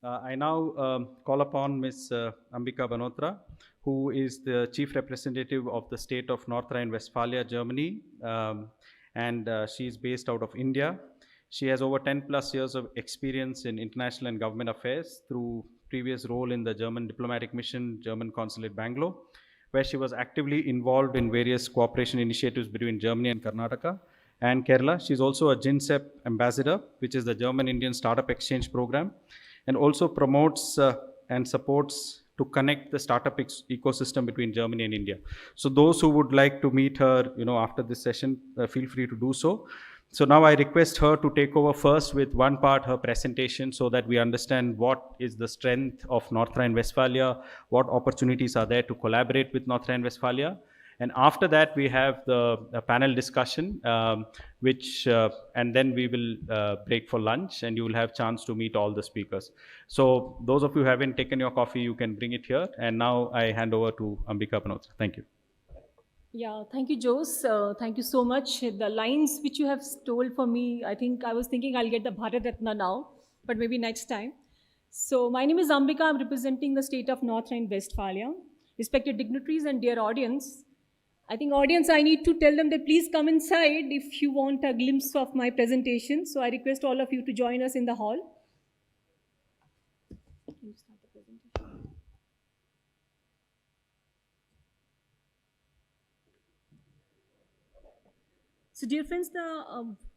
I now call upon Ms. Ambika Banotra, who is the Chief Representative of the state of North Rhine-Westphalia, Germany, and she is based out of India. She has over 10 plus years of experience in international and government affairs through previous role in the German diplomatic mission, German consulate Bangalore, where she was actively involved in various cooperation initiatives between Germany and Karnataka and Kerala. She's also a GINSEP ambassador, which is the German Indian Startup Exchange Program, and also promotes and supports to connect the startup ecosystem between Germany and India. So those who would like to meet her, after this session, feel free to do so. So now I request her to take over first with one part, her presentation, so that we understand what is the strength of North Rhine-Westphalia, what opportunities are there to collaborate with North Rhine-Westphalia. And after that, we have the panel discussion, and then we will break for lunch, and you will have chance to meet all the speakers. So those of you who haven't taken your coffee, you can bring it here. And now I hand over to Ambika Banotra. Thank you. Yeah, thank you, Jose. Thank you so much. The lines which you have told for me, I was thinking I'll get the Bharat Ratna now, but maybe next time. So my name is Ambika. I'm representing the state of North Rhine-Westphalia. Respected dignitaries and dear audience, I think audience, I need to tell them that please come inside if you want a glimpse of my presentation. So I request all of you to join us in the hall. Can you start the presentation? So dear friends,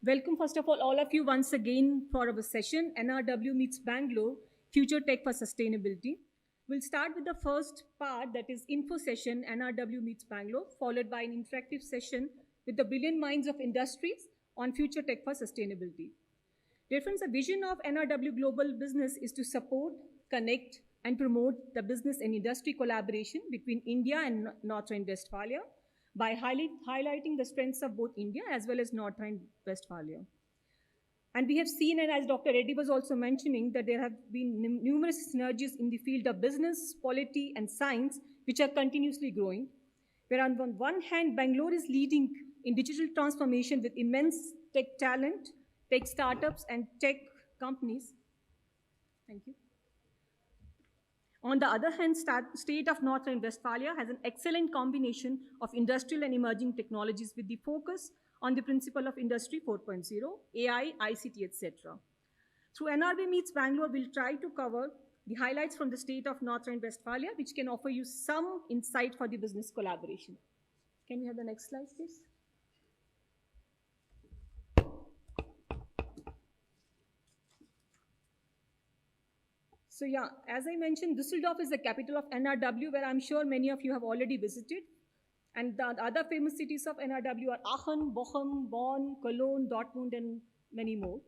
welcome first of all of you once again for our session, NRW meets Bangalore, Future Tech for Sustainability. We'll start with the first part, that is info session, NRW meets Bangalore, followed by an interactive session with the brilliant minds of industries on future tech for sustainability. Dear friends, the vision of NRW.Global business is to support, connect, and promote the business and industry collaboration between India and North Rhine-Westphalia by highlighting the strengths of both India as well as North Rhine-Westphalia. And we have seen, and as Dr. Reddy was also mentioning, that there have been numerous synergies in the field of business, polity, and science, which are continuously growing. Where on one hand, Bangalore is leading in digital transformation with immense tech talent, tech startups, and tech companies. Thank you. On the other hand, state of North Rhine-Westphalia has an excellent combination of industrial and emerging technologies with the focus on the principle of Industry 4.0, AI, ICT, etc. Through NRW Meets Bangalore, we'll try to cover the highlights from the state of North Rhine-Westphalia, which can offer you some insight for the business collaboration. Can we have the next slide, please? So yeah, as I mentioned, Düsseldorf is the capital of NRW, where I'm sure many of you have already visited. And the other famous cities of NRW are Aachen, Bochum, Bonn, Cologne, Dortmund, and many more.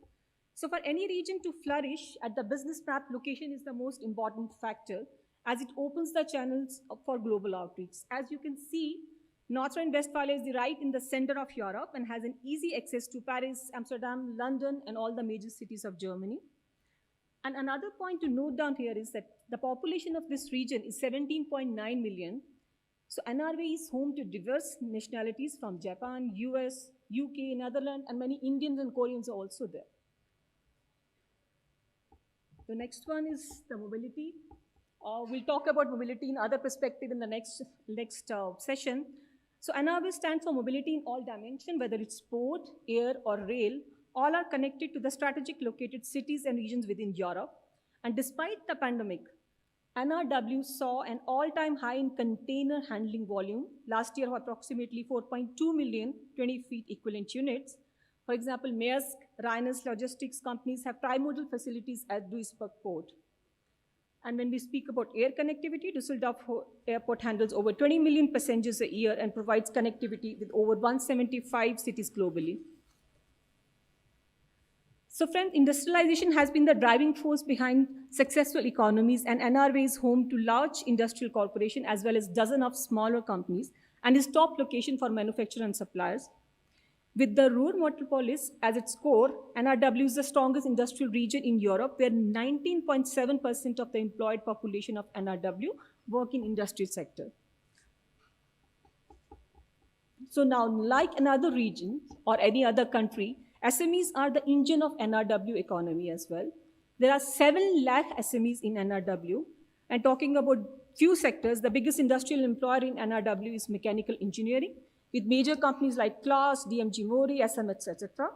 So for any region to flourish, at the business map, location is the most important factor, as it opens the channels for global outreach. As you can see, North Rhine-Westphalia is right in the center of Europe and has an easy access to Paris, Amsterdam, London, and all the major cities of Germany. And another point to note down here is that the population of this region is 17.9 million. So NRW is home to diverse nationalities from Japan, US, UK, Netherlands, and many Indians and Koreans are also there. The next one is the mobility. We'll talk about mobility in other perspective in the next session. So NRW stands for mobility in all dimensions, whether it's port, air, or rail. All are connected to the strategic located cities and regions within Europe. And despite the pandemic, NRW saw an all-time high in container handling volume last year of approximately 4.2 million 20 feet equivalent units. For example, Maersk, Rheinus logistics companies have trimodal facilities at Duisburg port. And when we speak about air connectivity, Düsseldorf Airport handles over 20 million passengers a year and provides connectivity with over 175 cities globally. So friends, industrialization has been the driving force behind successful economies, and NRW is home to large industrial corporations as well as dozens of smaller companies and is top location for manufacturers and suppliers. With the Ruhr metropolis as its core, NRW is the strongest industrial region in Europe, where 19.7% of the employed population of NRW work in industrial sector. So now, like another region or any other country, SMEs are the engine of NRW economy as well. There are 7 lakh SMEs in NRW. And talking about few sectors, the biggest industrial employer in NRW is mechanical engineering, with major companies like Claas, DMG Mori, SMH, etc.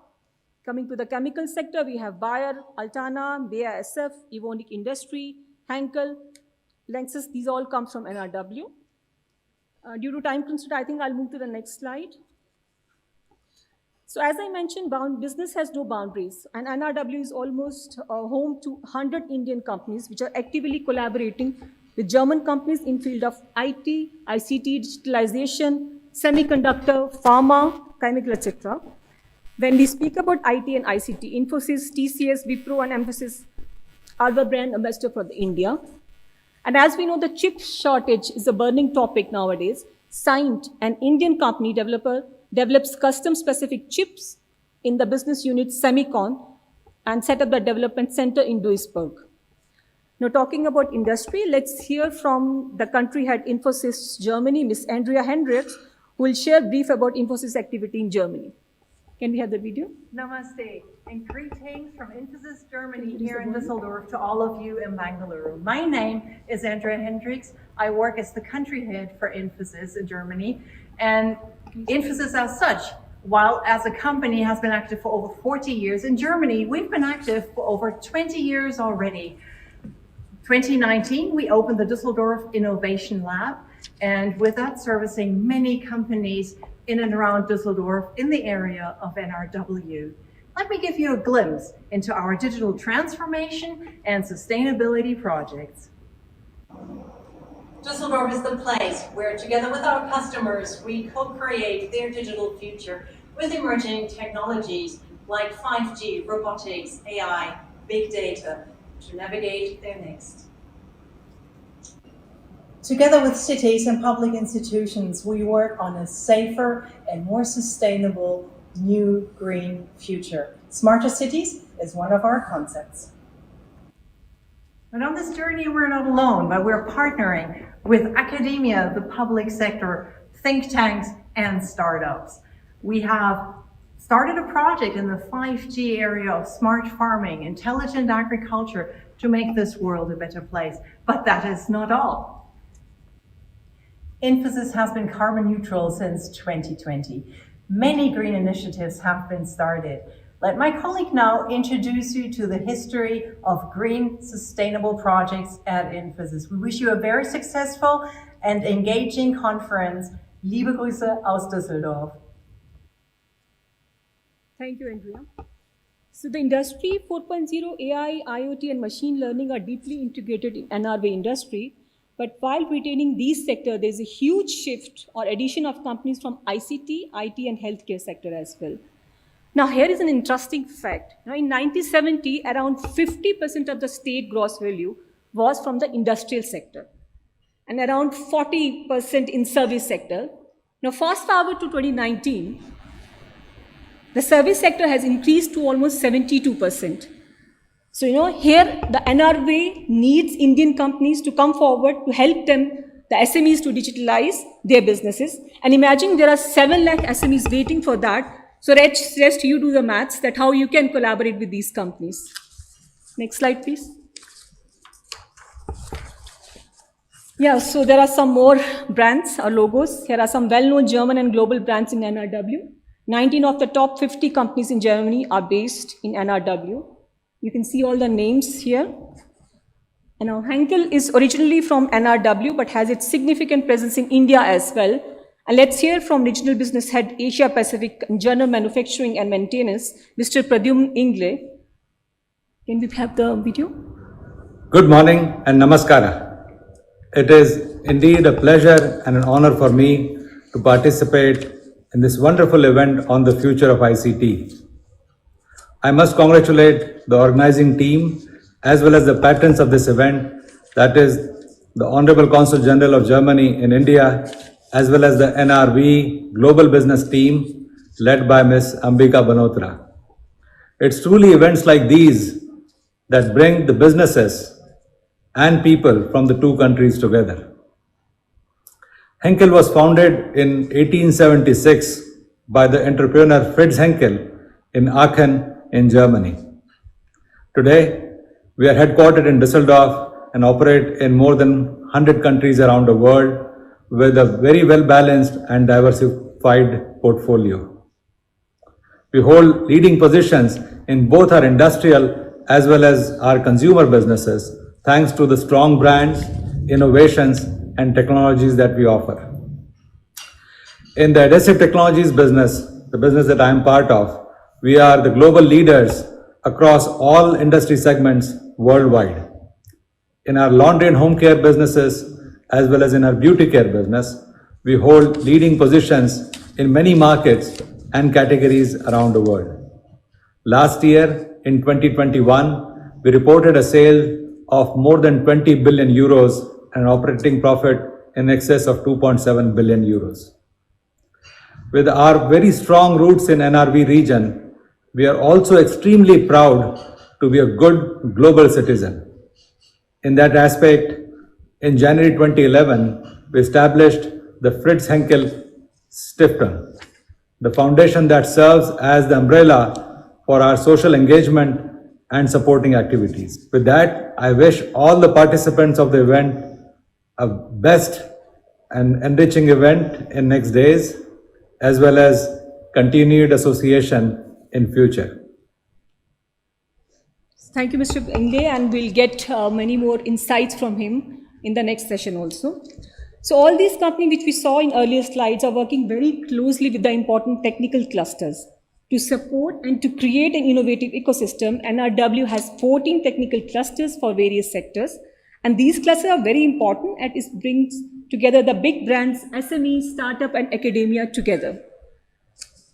Coming to the chemical sector, we have Bayer, Altana, BASF, Evonik Industry, Henkel, Lanxess. These all come from NRW. Due to time constraint, I think I'll move to the next slide. So as I mentioned, business has no boundaries, and NRW is almost home to 100 Indian companies which are actively collaborating with German companies in field of IT, ICT, digitalization, semiconductor, pharma, chemical, etc. When we speak about IT and ICT, Infosys, TCS, Wipro, and Mphasis are the brand ambassador for India. And as we know, the chip shortage is a burning topic nowadays. Cyient, an Indian company develops custom-specific chips in the business unit Semicon and set up the development center in Duisburg. Now, talking about industry, let's hear from the country head Infosys Germany, Ms. Andrea Hendricks, who will share brief about Infosys activity in Germany. Can we have the video? Namaste and greetings from Infosys Germany here in Düsseldorf to all of you in Bangalore. My name is Andrea Hendricks. I work as the country head for Infosys in Germany. And Infosys as such, while as a company has been active for over 40 years, in Germany we've been active for over 20 years already. 2019, we opened the Düsseldorf Innovation Lab, and with that servicing many companies in and around Düsseldorf in the area of NRW. Let me give you a glimpse into our digital transformation and sustainability projects. Düsseldorf is the place where, together with our customers, we co-create their digital future with emerging technologies like 5G, robotics, AI, big data, to navigate their next. Together with cities and public institutions, we work on a safer and more sustainable new green future. Smarter cities is one of our concepts. And on this journey, we're not alone, but we're partnering with academia, the public sector, think tanks, and startups. We have started a project in the 5G area of smart farming, intelligent agriculture, to make this world a better place. But that is not all. Infosys has been carbon neutral since 2020. Many green initiatives have been started. Let my colleague now introduce you to the history of green sustainable projects at Infosys. We wish you a very successful and engaging conference. Liebe Grüße aus Düsseldorf. Thank you, Andrea. So the industry 4.0, AI, IoT, and machine learning are deeply integrated in NRW industry. But while retaining these sectors, there's a huge shift or addition of companies from ICT, IT, and healthcare sector as well. Now, here is an interesting fact. Now, in 1970, around 50% of the state gross value was from the industrial sector, and around 40% in service sector. Now, fast forward to 2019, the service sector has increased to almost 72%. So, here the NRW needs Indian companies to come forward to help them, the SMEs, to digitalize their businesses. And imagine there are 7 lakh SMEs waiting for that. So rest you do the maths that how you can collaborate with these companies. Next slide, please. Yeah, so there are some more brands or logos. Here are some well-known German and global brands in NRW. 19 of the top 50 companies in Germany are based in NRW. You can see all the names here. And now Henkel is originally from NRW, but has its significant presence in India as well. And let's hear from Regional Business Head, Asia Pacific and General Manufacturing and Maintenance, Mr. Pradyumn Ingle. Can we have the video? Good morning and namaskara. It is indeed a pleasure and an honor for me to participate in this wonderful event on the future of ICT. I must congratulate the organizing team as well as the patrons of this event, that is the Honorable Consul General of Germany in India, as well as the NRW.Global business team led by Ms. Ambika Banotra. It's truly events like these that bring the businesses and people from the two countries together. Henkel was founded in 1876 by the entrepreneur Fritz Henkel in Aachen in Germany. Today, We are headquartered in Düsseldorf and operate in more than 100 countries around the world with a very well-balanced and diversified portfolio. We hold leading positions in both our industrial as well as our consumer businesses, thanks to the strong brands, innovations, and technologies that we offer. In the adhesive technologies business, the business that I am part of, we are the global leaders across all industry segments worldwide. In our laundry and home care businesses, as well as in our beauty care business, we hold leading positions in many markets and categories around the world. Last year, in 2021, we reported a sale of more than 20 billion euros and an operating profit in excess of 2.7 billion euros. With our very strong roots in NRW region, we are also extremely proud to be a good global citizen. In that aspect, in January 2011, we established the Fritz Henkel Stiftung, the foundation that serves as the umbrella for our social engagement and supporting activities. With that, I wish all the participants of the event a best and enriching event in next days, as well as continued association in future. Thank you, Mr. Ingle, and we'll get many more insights from him in the next session also. So all these companies which we saw in earlier slides are working very closely with the important technical clusters. To support and to create an innovative ecosystem, NRW has 14 technical clusters for various sectors. And these clusters are very important and it brings together the big brands, SMEs, startup and academia together.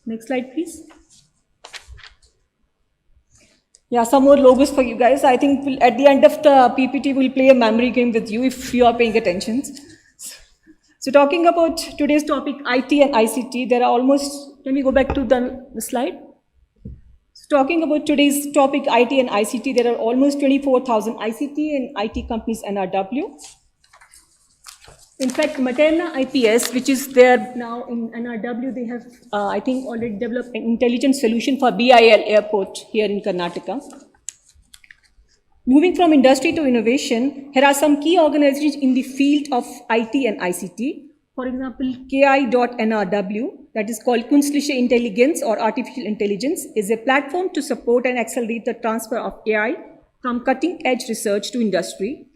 Next slide, please. Yeah, some more logos for you guys. I think at the end of the PPT, we'll play a memory game with you if you are paying attention. So talking about today's topic, IT and ICT, there are almost, can we go back to the slide? So talking about today's topic, IT and ICT, there are almost 24,000 ICT and IT companies NRW. In fact, Materna IPS, which is there now in NRW, they have, I think, already developed an intelligent solution for BIL airport here in Karnataka. Moving from industry to innovation, here are some key organizations in the field of IT and ICT. For example, KI.NRW, that is called Künstliche Intelligenz or Artificial Intelligence, is a platform to support and accelerate the transfer of AI from cutting-edge research to industry.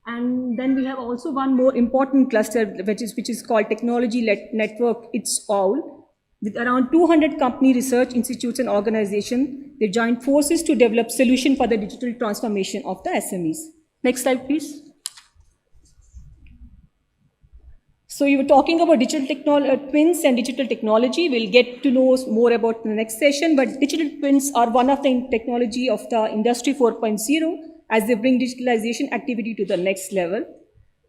And then we have also one more important cluster, which is called Technology Network It's All. With around 200 company research institutes and organizations, they joined forces to develop solutions for the digital transformation of the SMEs. Next slide, please. So you were talking about digital twins and digital technology. We'll get to know more about in the next session, but digital twins are one of the technology of the Industry 4.0 as they bring digitalization activity to the next level.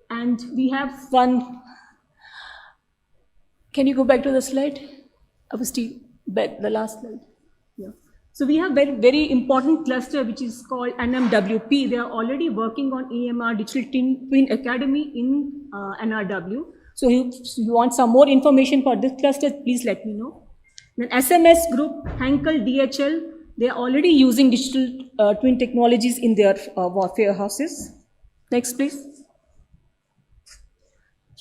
And we have one, can you go back to the slide? The last slide. Yeah. So we have very, very important cluster which is called NMWP. They are already working on EMR Digital Twin Academy in NRW. So if you want some more information for this cluster, please let me know. Then SMS Group, Henkel, DHL, they are already using digital twin technologies in their warfare houses. Next, please.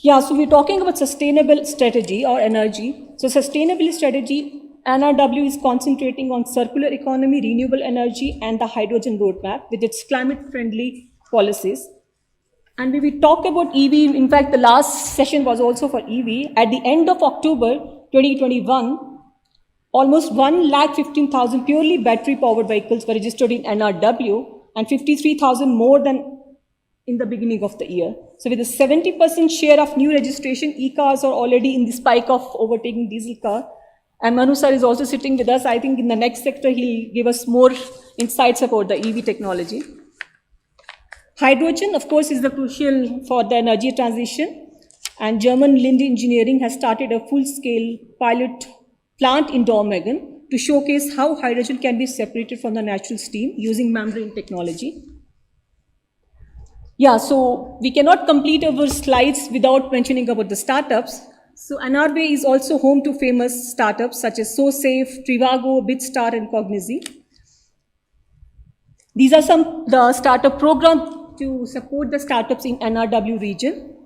Yeah, so we're talking about sustainable strategy or energy. So sustainable strategy, NRW is concentrating on circular economy, renewable energy, and the hydrogen roadmap with its climate-friendly policies. And when we talk about EV, in fact, the last session was also for EV. At the end of October 2021, almost 1,15,000 purely battery-powered vehicles were registered in NRW and 53,000 more than in the beginning of the year. So with a 70% share of new registration, e-cars are already in the spike of overtaking diesel car. And Manu sir is also sitting with us. I think in the next sector, he'll give us more insights about the EV technology. Hydrogen, of course, is the crucial for the energy transition. And German Linde Engineering has started a full-scale pilot plant in Dormagen to showcase how hydrogen can be separated from the natural steam using membrane technology. Yeah, so we cannot complete our slides without mentioning about the startups. So NRW is also home to famous startups such as SoSafe, Trivago, BitStar, and Cognizy. These are the startup programs to support the startups in NRW region.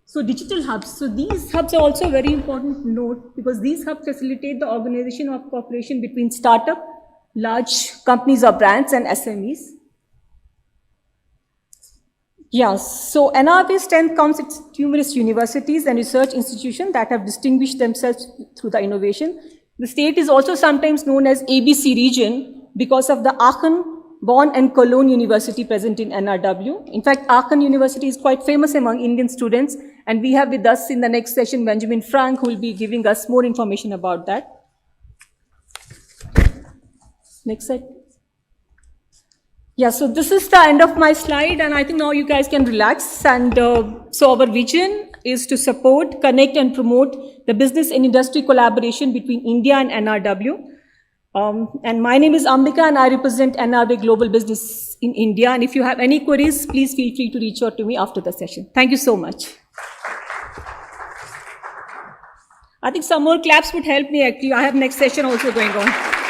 So digital hubs. So these hubs are also a very important note because these hubs facilitate the organization of cooperation between startup, large companies or brands and SMEs. Yeah, so NRW's strength comes its numerous universities and research institutions that have distinguished themselves through the innovation. The state is also sometimes known as ABC region because of the Aachen, Bonn and Cologne University present in NRW. In fact, Aachen University is quite famous among Indian students, and we have with us in the next session Benjamin Frank, who will be giving us more information about that. Next slide. Yeah, so this is the end of my slide, and I think now you guys can relax. And so our vision is to support, connect, and promote the business and industry collaboration between India and NRW. And my name is Ambika, and I represent NRW.Global business in India. And if you have any queries, please feel free to reach out to me after the session. Thank you so much. I think some more claps would help me actually. I have next session also going on.